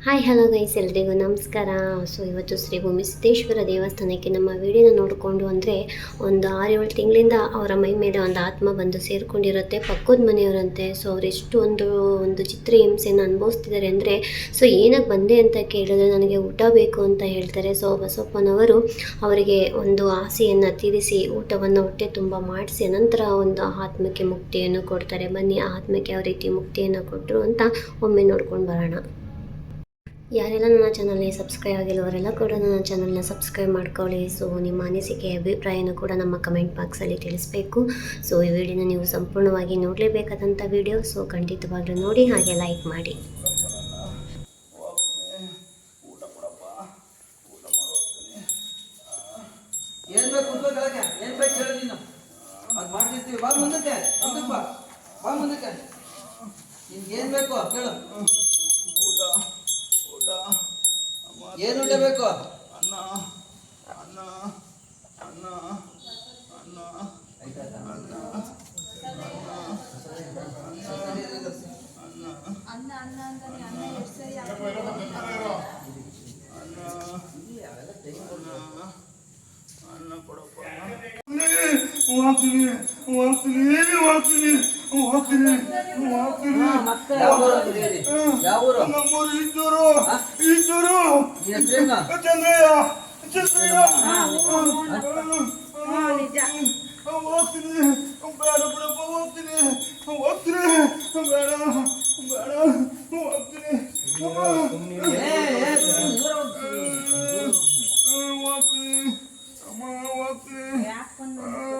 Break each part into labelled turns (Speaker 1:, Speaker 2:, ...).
Speaker 1: Hi hello guys, ಎಲ್ರಿಗೂ ನಮಸ್ಕಾರ. So ಇವತ್ತು ಶ್ರೀ ಭೂಮಿ ಸಿದ್ದೇಶ್ವರ ದೇವಸ್ಥಾನಕ್ಕೆ ನಮ್ಮ ವಿಡಿಯೋನ ನೋಡಿಕೊಂಡು ಅಂದರೆ ಒಂದು 6-7 ತಿಂಗಳಿಂದ ಅವರ ಮೈ ಮೇಲೆ ಒಂದು ಆತ್ಮ ಬಂದು ಸೇರಿಕೊಂಡಿರುತ್ತೆ, ಪಕ್ಕದ ಮನೆಯವರಂತೆ. ಸೊ ಅವರೆಷ್ಟು ಒಂದು ಚಿತ್ರ ಹಿಂಸೆಯನ್ನು ಅನುಭವಿಸ್ತಿದ್ದಾರೆ ಅಂದರೆ, ಸೊ ಏನಕ್ಕೆ ಬಂದೆ ಅಂತ ಕೇಳಿದ್ರೆ ನನಗೆ ಊಟ ಬೇಕು ಅಂತ ಹೇಳ್ತಾರೆ. ಸೊ ಬಸಪ್ಪನವರು ಅವರಿಗೆ ಒಂದು ಆಸೆಯನ್ನು ತೀರಿಸಿ ಊಟವನ್ನು ಹೊಟ್ಟೆ ತುಂಬ ಮಾಡಿಸಿ ಅನಂತರ ಒಂದು ಆತ್ಮಕ್ಕೆ ಮುಕ್ತಿಯನ್ನು ಕೊಡ್ತಾರೆ. ಬನ್ನಿ ಆ ಆತ್ಮಕ್ಕೆ ಯಾವ ರೀತಿ ಮುಕ್ತಿಯನ್ನು ಕೊಟ್ಟರು ಅಂತ ಒಮ್ಮೆ ನೋಡ್ಕೊಂಡು ಬರೋಣ. ಯಾರೆಲ್ಲ ನನ್ನ ಚಾನಲ್ಗೆ ಸಬ್ಸ್ಕ್ರೈಬ್ ಆಗಿಲ್ಲವರೆಲ್ಲ ಕೂಡ ನನ್ನ ಚಾನಲ್ನ ಸಬ್ಸ್ಕ್ರೈಬ್ ಮಾಡ್ಕೊಳ್ಳಿ. ಸೊ ನಿಮ್ಮ ಅನಿಸಿಕೆ ಅಭಿಪ್ರಾಯನೂ ಕೂಡ ನಮ್ಮ ಕಮೆಂಟ್ ಬಾಕ್ಸಲ್ಲಿ ತಿಳಿಸ್ಬೇಕು. ಸೊ ಈ ವಿಡಿಯೋನ ನೀವು ಸಂಪೂರ್ಣವಾಗಿ ನೋಡಲೇಬೇಕಾದಂಥ ವಿಡಿಯೋ. ಸೊ ಖಂಡಿತವಾಗ್ಲೂ ನೋಡಿ, ಹಾಗೆ ಲೈಕ್ ಮಾಡಿ.
Speaker 2: ಏನು ಊಟ ಬೇಕು?
Speaker 3: ಅನ್ನ ಅನ್ನ ಅನ್ನ ಅನ್ನ ಅನ್ನ ಕೊಡಪ್ಪ. ಹೋಗ್ತೀನಿ ಬೇಡ ಬಿಡಪ್ಪ, ಹೋಗ್ತೀನಿ ಬೇಡ ಹೋಗ್ತೀನಿ.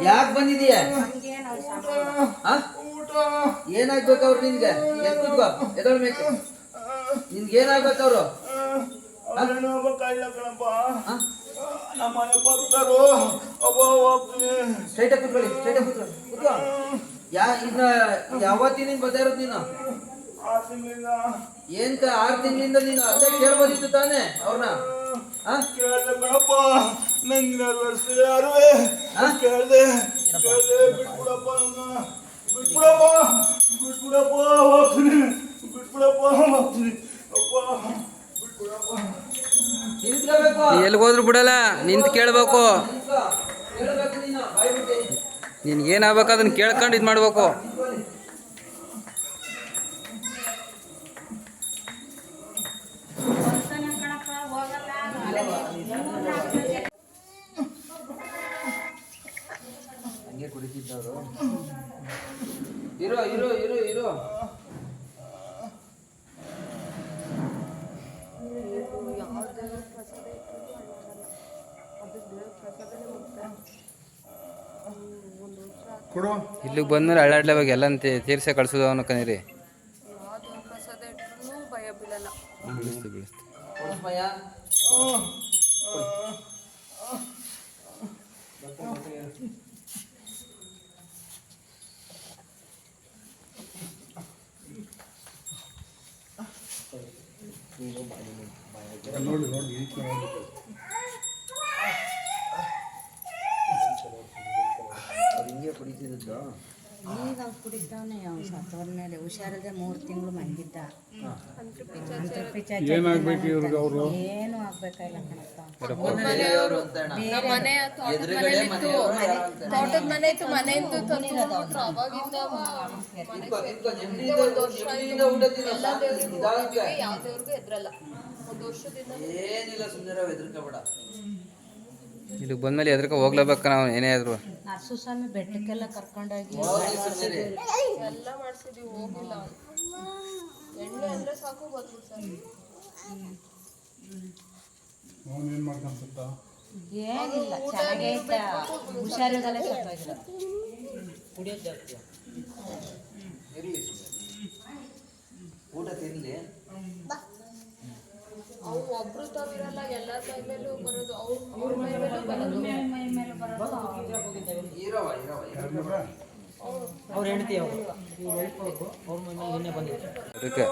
Speaker 2: ಯಾಕೆ ಬಂದಿದೀಯ?
Speaker 3: ಊಟ
Speaker 2: ಏನಾಗ್ಬೇಕು ಅವ್ರು ನಿನ್ಗೆ? ಎದೊಳ್ಬೇಕು ನಿನ್ಗೆ ಏನಾಗ್ಬೇಕು ಅವರು?
Speaker 3: ಕಳ್ಳ ಕಣಪ್ಪ, ನಮ್ಮ ಮನೆ ಬರ್ತಾರೋ ಅಬ್ಬ ಹೋಗ್ತೀನಿ.
Speaker 2: ಸ್ಟ್ರೈಟಾಗಿ ಕೂತ್ಕೊಳ್ಳಿ. ಯಾವತ್ತಿನಿಂದ ಬರ್ತಾ ಇರೋದು ನೀನು?
Speaker 3: 6 ತಿಂಗಳಿಂದ.
Speaker 2: 6 ತಿಂಗಳಿಂದ ನೀನು ಅದೇ ಕೇಳ್ಬೋದಿತ್ತು ತಾನೆ ಅವ್ರನ್ನ?
Speaker 3: ಕೇಳ್ದೆ ಕಣಪ್ಪ, ನಂಗೆ ವರ್ಷ ಯಾರು ಕೇಳ್ದೆ ಬಿಟ್ಬಿಡಪ್ಪ, ಹೋಗ್ತೀನಿ ಅಪ್ಪ, ಬಿಟ್ಬಿಡಪ್ಪ.
Speaker 4: ಎಲ್ಲಿಗೋದ್ರು ಬಿಡಲ್ಲ, ನಿಂತು ಕೇಳಬೇಕು. ನಿನ್ಗೇನಾಗ್ಬೇಕು ಅದನ್ನ ಕೇಳ್ಕೊಂಡು ಇದು ಮಾಡ್ಬೇಕು.
Speaker 2: ಹಂಗೆ ಕುಡಿತಿದ್ದವರು. ಇರೋ
Speaker 4: ಇಲ್ಲಿಗೆ ಬಂದ್ಮೇಲೆ ಅಳ್ಳಾಡ್ಲೇಬೇಕು, ಎಲ್ಲ ತೀರ್ಸೆ ಕಳ್ಸೋದು ಅವನು ಕನೀರಿ. ಬೀಳಿಸ್ತು
Speaker 2: ಹಿಂಗೆ ಕುಡಿತಿದ್ದು.
Speaker 5: ಈಗ ಕುಡಿತಾವನೆ ಅವ್ನು ಸತ್ತೋದ ಮೇಲೆ. ಹುಷಾರದೆ 3 ತಿಂಗಳು ಮಲಗಿದ್ದ. ಏನು ಆಗ್ಬೇಕಾಗಿಲ್ಲ ಕಣಪ್ಪ.
Speaker 6: ತೋಟದ ಮನೆ ಇತ್ತು, ಮನೆಯಿಂದ ಯಾವ ದೇವ್ರಿಗೂ ಎದ್ರಲ್ಲ. 1 ವರ್ಷದಿಂದ
Speaker 2: ಏನಿಲ್ಲ, ಸುಂದರ ಹೆದರ್ಕಬೇಡ.
Speaker 4: ಇಲ್ಲಿಗೆ ಬಂದ್ಮೇಲೆ ಎದ್ರಕ ಹೋಗ್ಲೇಬೇಕು ನಾವು, ಏನೇ ಆದ್ರು.
Speaker 5: ನರಸಿಂಹಸ್ವಾಮಿ ಬೆಟ್ಟಕ್ಕೆಲ್ಲ ಕರ್ಕೊಂಡೋಗಿ
Speaker 6: ಎಲ್ಲ ಮಾಡ್ಸಿದೀವಿ, ಹೋಗಿಲ್ಲ. ಎಣ್ಣೆ ಅಂದ್ರೆ ಸಾಕು ಬಂದ್ಬಿಟ್ಟು ಸರ್.
Speaker 5: ಏನಿಲ್ಲ, ಚೆನ್ನಾಗೇ ಇದ್ದ. ಹುಷಾರಿದ್ದಲ್ಲೇ ಸತ್ತೋಗಿಲ್ಲ.
Speaker 2: ಕುಡಿಯೋದು ಜಾಸ್ತಿ ಇರಲಿ, ಊಟ ತಿನ್ನಲಿ.
Speaker 6: ಅವು ಒಬ್ರು ತಾವಿರಲ್ಲ, ಎಲ್ಲರ ಮೈ ಮೇಲೂ ಬರೋದು, ಅವ್ರ ಮೈ ಮೇಲೂ ಬರೋದು.
Speaker 2: ಇರವ
Speaker 4: ಅವ್ರ ಹೆಂಡತಿ ಅವರು ಅದಕ್ಕೆ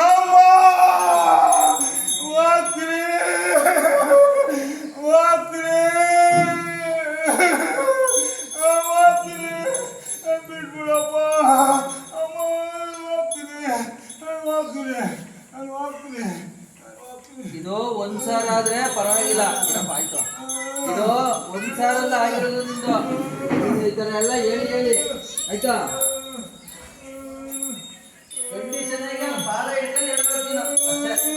Speaker 3: ಅಮ್ಮ ಹೋಗ್ತೀನಿ ಹೋಗ್ತೀನಿ ಹೋಗ್ತೀನಿ ಬಿಟ್ಬಿಡಪ್ಪ ಅಮ್ಮ ಹೋಗ್ತೀನಿ ಹೋಗ್ತೀನಿ ಹೋಗ್ತೀನಿ
Speaker 2: ಇದು ಒಂದ್ಸಾರ ಆದ್ರೆ ಪರವಾಗಿಲ್ಲ ಏನಪ್ಪ ಆಯ್ತು. ಇದು ಒಂದ್ಸಾರಲ್ಲ ಆಗಿರೋದು ನಿಂದು. ಈ ತರ ಎಲ್ಲ ಹೇಳಿ ಹೇಳಿ ಆಯ್ತಾ. ಕಂಡೀಷನ್ ಆಗಿ ಪಾದ ಹಿಡ್ಕೊಂಡು ಹೇಳ್ಬೇಕು ನೀನು ಅಷ್ಟೇ.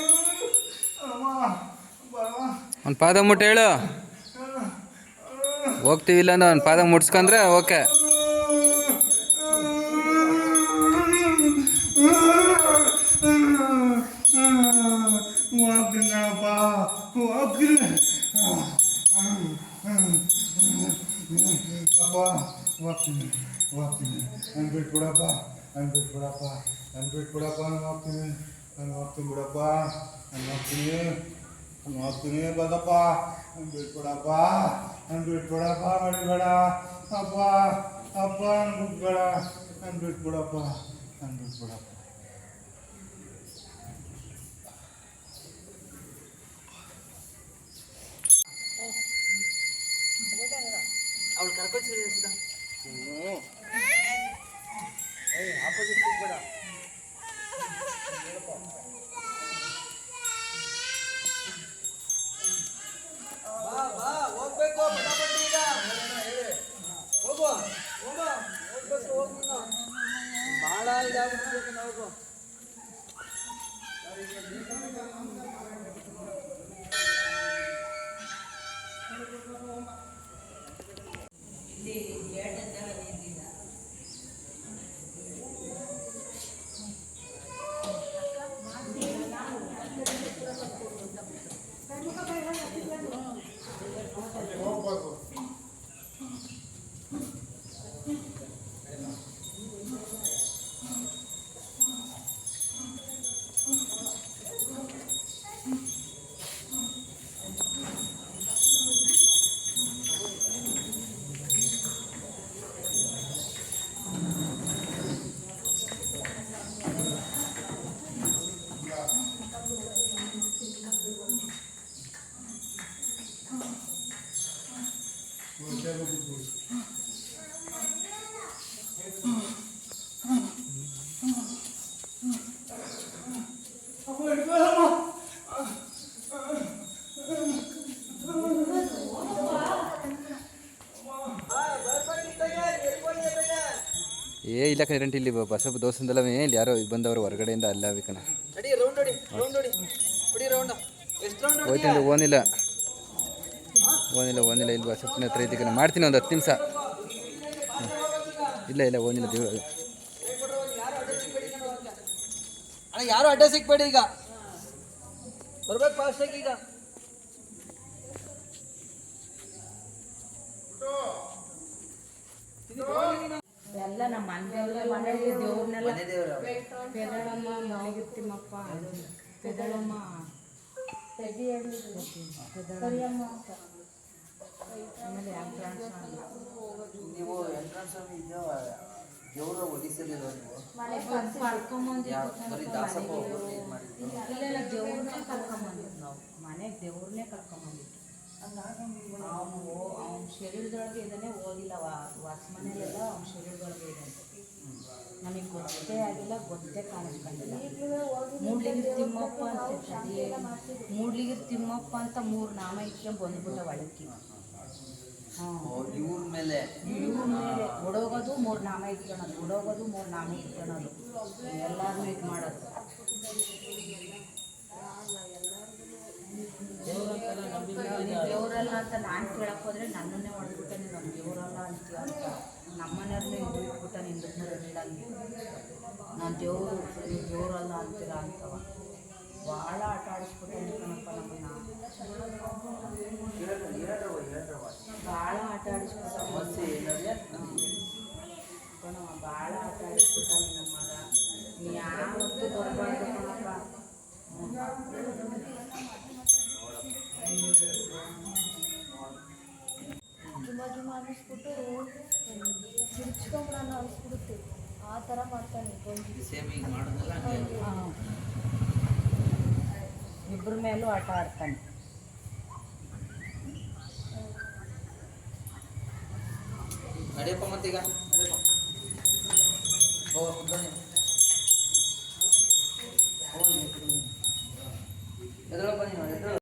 Speaker 4: ಅವ್ನ ಪಾದ ಮುಟ್ಟ ಹೇಳು. ಹೋಗ್ತೀವಿಲ್ಲ ಅಂದ್ರೆ ಅವ್ನ ಪಾದ ಮುಟ್ಸ್ಕೊಂಡ್ರೆ ಓಕೆ.
Speaker 3: ಹೋಗ್ತೀನಪ್ಪ ಹೋಗ್ತೀನಿ ಅಪ್ಪ ಹೋಗ್ತೀನಿ ಹೋಗ್ತೀನಿ ನಾನು ಬಿಟ್ಬಿಡಪ್ಪ ನಾನು ಬಿಟ್ಬಿಡಪ್ಪ ನಾನು ಬಿಟ್ಬಿಡಪ್ಪ ನಾನು ಹೋಗ್ತೀನಿ ಬಿಡಪ್ಪ ನಾನು ಹೋಗ್ತೀನಿ ಬದಪ್ಪ ನಾನು ಬಿಟ್ಬಿಡಪ್ಪ ಮಡಿಬೇಡ ಅಪ್ಪ ಅಪ್ಪ ನಾನು ಬಿಟ್ಬೇಡ ನಾನು ಬಿಟ್ಬಿಡಪ್ಪ
Speaker 2: ಅವ್ಳು ಕರ್ಕೊಂಡ್ಸಿದ್ರೆ ಆಪೋಸಿಟ್ ಬೇಡ. ಬಾ ಬಾ ಹೋಗ್ಬೇಕು ಪಟಾಪಟಿ ಈಗ ಹೋಗು ಹೋಗ್ಬೇಕು ಹೋಗು ನೀನು ಭಾಳ ಇದಾಗ್ಬಿಡ್ಬೇಕು ನಾವು.
Speaker 4: ಇಲ್ಲ ಕರೆಂಟ್ ಇಲ್ಲಿ ಬಸಪ್ಪ ದೋಸ್ತಂದೆಲ್ಲ ಇಲ್ಲಿ ಯಾರೋ ಬಂದವರು ಹೊರಗಡೆಯಿಂದ ಅಲ್ಲ ಬೇಕನ ಹೋಯ್ತೀನಿ ಓನಿಲ್ಲ ಇಲ್ಲಿ ಬಸಪ್ಪನ ಹತ್ರ ಇದ್ದಕ್ಕೆ ಮಾಡ್ತೀನಿ ಒಂದು 10 ನಿಮಿಷ. ಇಲ್ಲ ಓನಿಲ್ಲ ದೇವ್ರ
Speaker 2: ಅಣ್ಣ ಯಾರು ಅಡ್ಡ ಸಿಕ್ಬೇಡಿ ಈಗ ಬರ್ಬೇಕು ಫಾಸ್ಟಾಗಿ ಈಗ.
Speaker 5: ಎಲ್ಲ ನಮ್ಮ ಮನೆಗೆ ದೇವ್ರನ್ನೆಲ್ಲ ಪೆದಳಮ್ಮ ಮನೆಗಿರ್ತಿಮ್ಮಪ್ಪ ಪೆದಳಮ್ಮ ಆಮೇಲೆ
Speaker 2: ನೀವು ಎಂಟ್ರೆನ್ಸ್ ದೇವರ ಒಡಿಸಲಿಲ್ಲ
Speaker 5: ಇಲ್ಲ ದೇವ್ರನ್ನೇ ಕರ್ಕೊಂಬಂದಿದ್ದು ನಾವು ಮನೆಗೆ ದೇವ್ರನ್ನೇ ಕರ್ಕೊಂಬಂದಿದ್ದು. ಅವ್ನ ಶರೀರದೊಳಗೆ ಇದನ್ನೇ ಹೋಗಿಲ್ಲ ವಾಸ ಮನೆಯಲ್ಲೆಲ್ಲ ಅವ್ನ ಶರೀರದೊಳಗೆ ಇದೆ ನಮಗೆ ಗೊತ್ತೇ ಆಗಿಲ್ಲ, ಗೊತ್ತೇ ಕಾಣಿಸ್ಕೊಂಡಿಲ್ಲ. ಮೂಡ್ಲಿಗಿರ್ ತಿಮ್ಮಪ್ಪ ಅಂತ ಮೂಡ್ಲಿಗಿರ್ ತಿಮ್ಮಪ್ಪ ಅಂತ 3 ನಾಮ ಇಟ್ಕೊಂಡು ಬಂದ್ಬಿಟ್ಟ ಒಳಕ್ಕೆ.
Speaker 2: ಇವ್ರ ಮೇಲೆ
Speaker 5: ಓಡೋಗೋದು 3 ನಾಮ ಇಟ್ಕೊಳ್ಳೋದು ಎಲ್ಲಾರನ್ನೂ ಇದು ಮಾಡೋದು. ದೇವರಲ್ಲ ಅಂತ ನಾನು ಕೇಳಕ್ಕೆ ಹೋದ್ರೆ ನನ್ನನ್ನೇ ಹೊಡೆದ್ಬಿಟ್ಟೆ, ನೀನು ದೇವರಲ್ಲ ಅಂತೀಯ ಅಂತ. ನಮ್ಮನೆಯವ್ರನ್ನೇ ಇದು ಇಟ್ಬಿಟ್ಟ, ನಿಂದಕ್ಕೆ ಬರೋದಿಲ್ಲ ನಾನು ಜೋರಲ್ಲ ಅಂತೀರ ಅಂತವ ಭಾಳ ಆಟ ಆಡಿಸ್ಬಿಟ್ಟೆ ಕಣಪ್ಪ ನಮ್ಮನ್ನ ಭಾಳ ಆಟ ಆಡಿಸ್ಬಿಟ್ಟ
Speaker 2: ಸಮಸ್ಯೆ ಏನಂದ್ರೆ
Speaker 5: ಕಣವ ಭಾಳ ಆಟ ಆಡಿಸ್ಬಿಟ್ಟ ನಮ್ಮ ಮಗ ನೀ ಯಾವತ್ತೂ ಬರಬಾರ್ದು ಕಣಪ್ಪ
Speaker 6: ಜುಮ ಅನ್ನಿಸ್ಬಿಟ್ಟು ಕಿರ್ಚ್ಕೊಂಬಿಡೋಣ ಅನಿಸ್ಬಿಡುತ್ತೆ ಆ ಥರ ಮಾಡ್ತಾನೆ
Speaker 2: ಸೇಮ್ ಈಗ ಮಾಡೋದಲ್ಲ ಹಂಗೆ
Speaker 5: ಇಬ್ಬರ ಮೇಲೂ ಆಟ ಆಡ್ತಾನೆ
Speaker 2: ನಡೆಯಪ್ಪ ಮತ್ತೀಗ